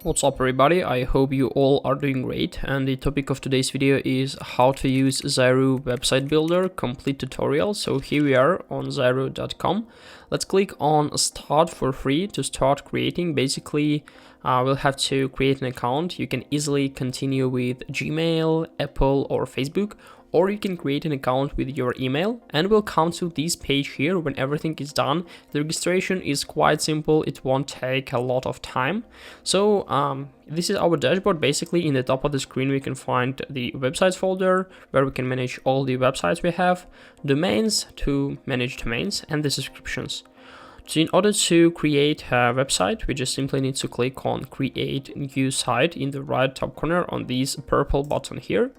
What's up everybody, I hope you all are doing great, and the topic of today's video is how to use Zyro website builder complete tutorial. So here we are on Zyro.com. Let's click on start for free to start creating. Basically we'll have to create an account. You can easily continue with Gmail, Apple or Facebook, or you can create an account with your email, and we'll come to this page here when everything is done. The registration is quite simple, it won't take a lot of time. So this is our dashboard. Basically in the top of the screen we can find the websites folder where we can manage all the websites we have, domains to manage domains, and the subscriptions. So in order to create a website, we just simply need to click on create new site in the right top corner on this purple button here.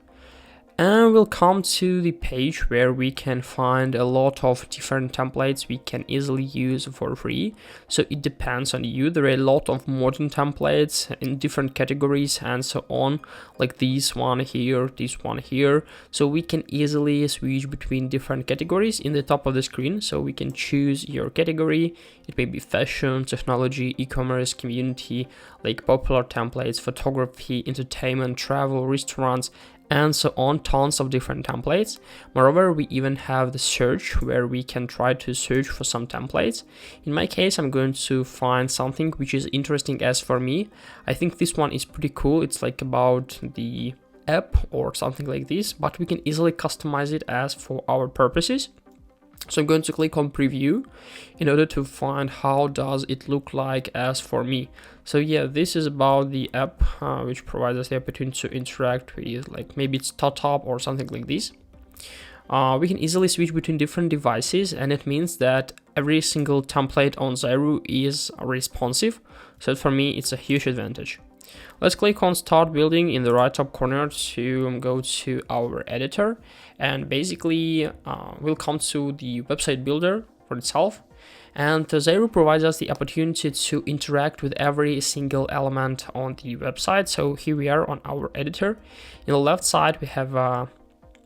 And we'll come to the page where we can find a lot of different templates we can easily use for free. So it depends on you. There are a lot of modern templates in different categories and so on, like this one here, this one here. So we can easily switch between different categories in the top of the screen. So we can choose your category. It may be fashion, technology, e-commerce, community, like popular templates, photography, entertainment, travel, restaurants, and so on, tons of different templates. Moreover, we even have the search where we can try to search for some templates. In my case, I'm going to find something which is interesting as for me. I think this one is pretty cool. It's like about the app or something like this, but we can easily customize it as for our purposes. So I'm going to click on preview in order to find how does it look like as for me. So yeah, this is about the app which provides us the opportunity to interact with, like maybe it's startup or something like this. We can easily switch between different devices, and it means that every single template on Zyro is responsive. So for me, it's a huge advantage. Let's click on start building in the right top corner to go to our editor, and basically we'll come to the website builder for itself. And Zyro provides us the opportunity to interact with every single element on the website. So here we are on our editor. In the left side we have a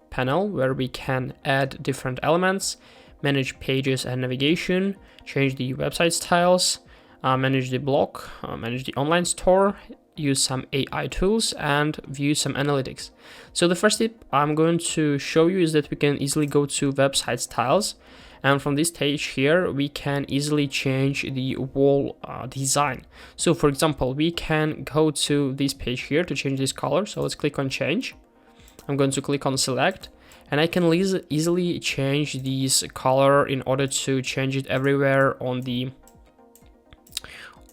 panel where we can add different elements, manage pages and navigation, change the website styles, manage the blog, manage the online store, use some AI tools, and view some analytics. So the first tip I'm going to show you is that we can easily go to website styles, and from this page here we can easily change the wall design. So for example, we can go to this page here to change this color. So let's click on change. I'm going to click on select, and I can easily change this color in order to change it everywhere on the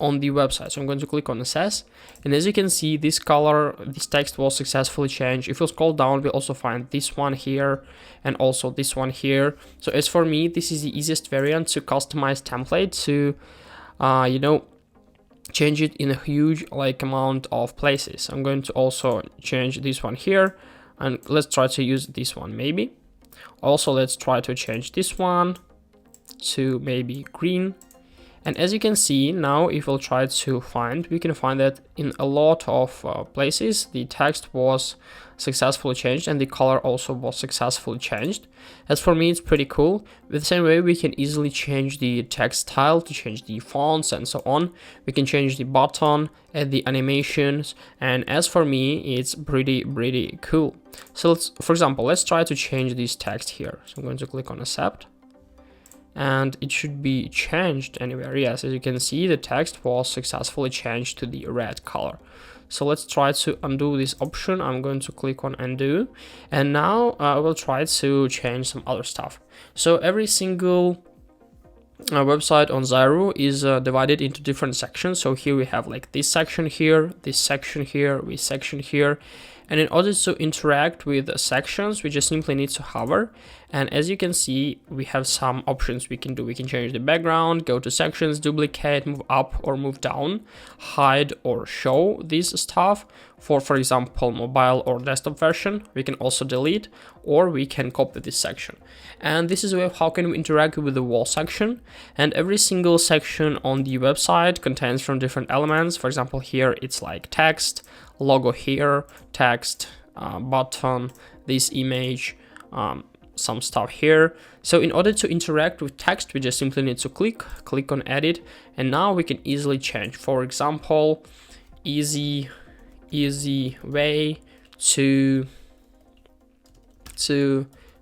website. So I'm going to click on assess, and as you can see, this color, this text was successfully changed. If you scroll down, we also find this one here and also this one here. So as for me, this is the easiest variant to customize template to change it in a huge amount of places. I'm going to also change this one here, and let's try to use this one maybe. Also, let's try to change this one to maybe green. And as you can see now, if we'll try to find, we can find that in a lot of places the text was successfully changed and the color also was successfully changed. As for me, it's pretty cool. The same way, we can easily change the text style to change the fonts and so on. We can change the button, add the animations, and as for me, it's pretty cool. So for example, let's try to change this text here. So I'm going to click on accept, and it should be changed anywhere. Yes, as you can see, the text was successfully changed to the red color. So let's try to undo this option. I'm going to click on undo, and now we'll try to change some other stuff. So every single website on Zyro is divided into different sections. So here we have like this section here, this section here, this section here. And in order to interact with the sections, we just simply need to hover. And as you can see, we have some options we can do. We can change the background, go to sections, duplicate, move up or move down, hide or show this stuff. For example, mobile or desktop version, we can also delete, or we can copy this section. And this is how can we interact with the wall section. And every single section on the website contains from different elements. For example, here it's like text, logo here, text, button, this image, some stuff here. So in order to interact with text, we just simply need to click on edit, and now we can easily change. For example, easy way to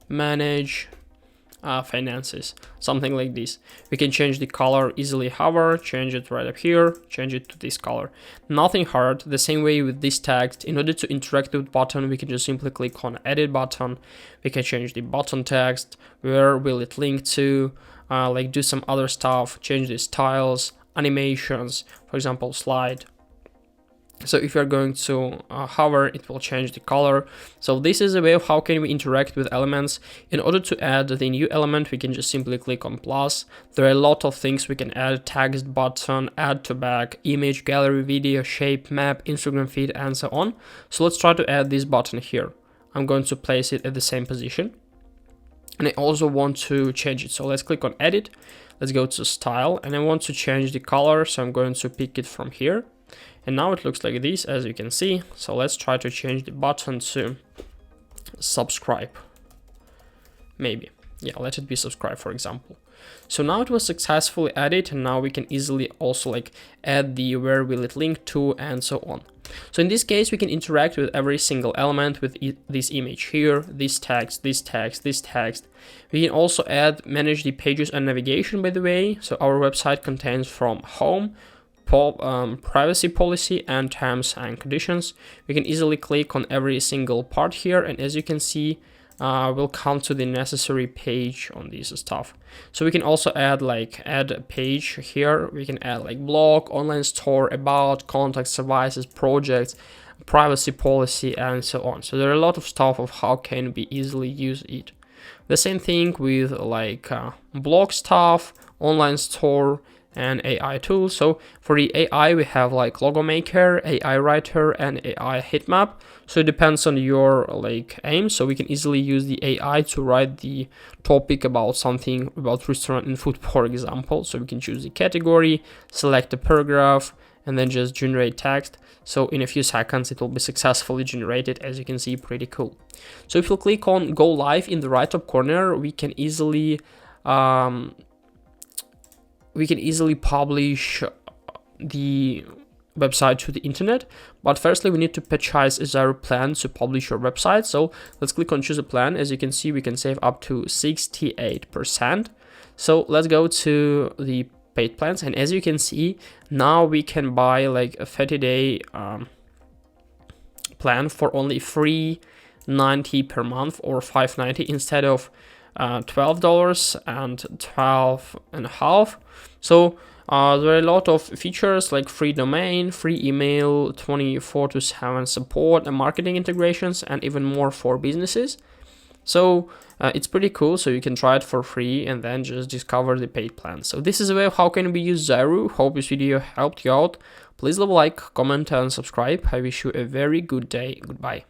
manage finances, something like this. We can change the color easily, hover, change it right up here, change it to this color. Nothing hard. The same way with this text, in order to interact with button, we can just simply click on edit button. We can change the button text, where will it link to, like do some other stuff, change the styles, animations, for example, slide. So if you're going to hover, it will change the color. So this is a way of how can we interact with elements. In order to add the new element, we can just simply click on plus. There are a lot of things we can add: text, button, add to back, image, gallery, video, shape, map, Instagram feed, and so on. So let's try to add this button here. I'm going to place it at the same position. And I also want to change it. So let's click on edit. Let's go to style, and I want to change the color. So I'm going to pick it from here. And now it looks like this, as you can see. So let's try to change the button to subscribe. Maybe. Yeah, let it be subscribe, for example. So now it was successfully added, and now we can easily also like add the where will it link to and so on. So in this case, we can interact with every single element with this image here, this text, this text, this text. We can also manage the pages and navigation, by the way. So our website contains from home, privacy policy, and terms and conditions. We can easily click on every single part here, and as you can see, we'll come to the necessary page on this stuff. So we can also add a page here. We can add like blog, online store, about, contacts, services, projects, privacy policy, and so on. So there are a lot of stuff of how can we easily use it. The same thing with like blog stuff, online store, and AI tools. So for the AI, we have like logo maker, AI writer, and AI heatmap. So it depends on your like aim. So we can easily use the AI to write the topic about something about restaurant and food, for example. So we can choose the category, select a paragraph, and then just generate text. So in a few seconds, it will be successfully generated, as you can see. Pretty cool. So if you click on go live in the right top corner, we can easily publish the website to the internet. But firstly, we need to purchase a Zyro plan to publish your website. So let's click on choose a plan. As you can see, we can save up to 68%. So let's go to the paid plans, and as you can see, now we can buy like a 30-day plan for only $3.90 per month, or $5.90 instead of $12 and $12.50. So there are a lot of features like free domain, free email, 24/7 support, and marketing integrations, and even more for businesses. So it's pretty cool. So you can try it for free and then just discover the paid plan. So this is a way of how can we use Zyro. Hope this video helped you out. Please leave a like, comment, and subscribe. I wish you a very good day. Goodbye.